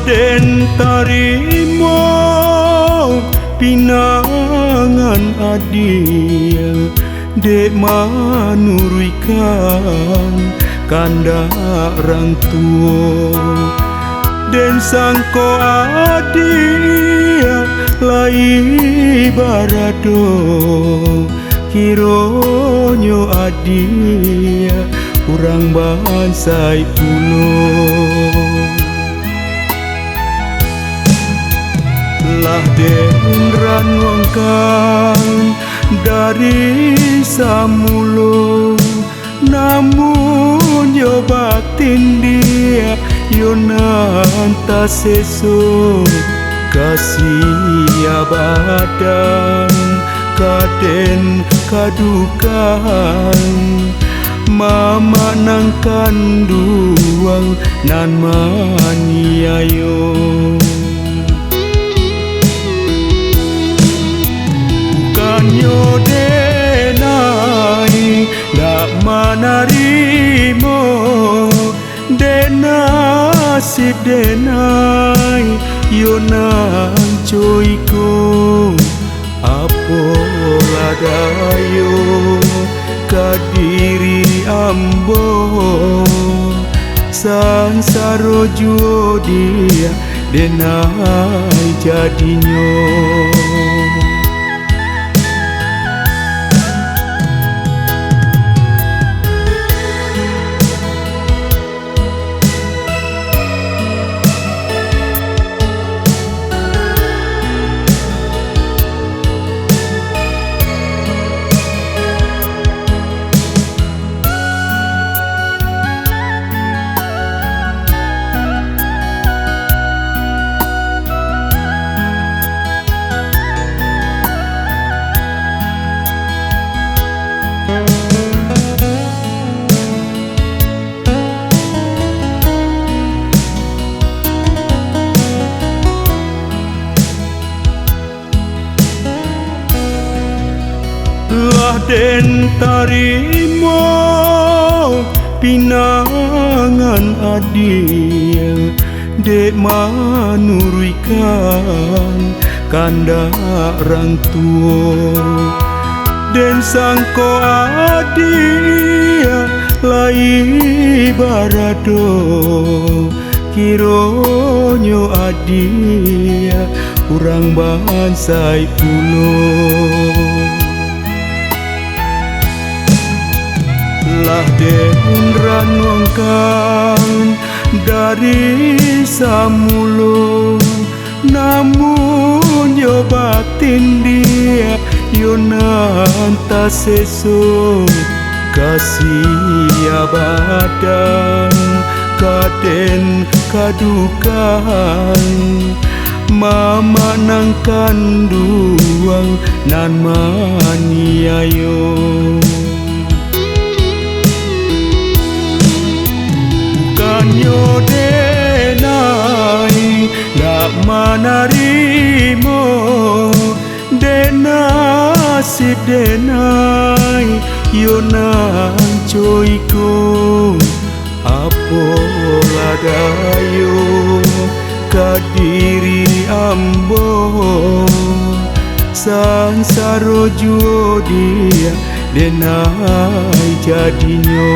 Den tarimo pinangan adia dek manurikan kanda orang tua den sangko adia lai barado kironyo adia kurang bansai pulo lah den ranwangkan dari samulo namun yo batin dia yo nanta seso kasih abadan kaden kadukan mama nang kanduang nan maniayo kanyo denai dak manarimo denasi denai yo nang joiko apoladayo kadiri ambo sansaro juo dia denai jadinyo lah den tarimo pinangan adia dek manurikan kanda orang tua den sangko adia lai barado kironyo adia kurang bansai pulo lah den ranwangkan dari samulo namun yo batin dia yo nanta seso kasih abadan kaden kadukan mama nang kanduang nan maniayo kanyo denai dak manarimo denasi denai yo nang joiko apoladayo kadiri ambo sansaro juo dia denai jadinyo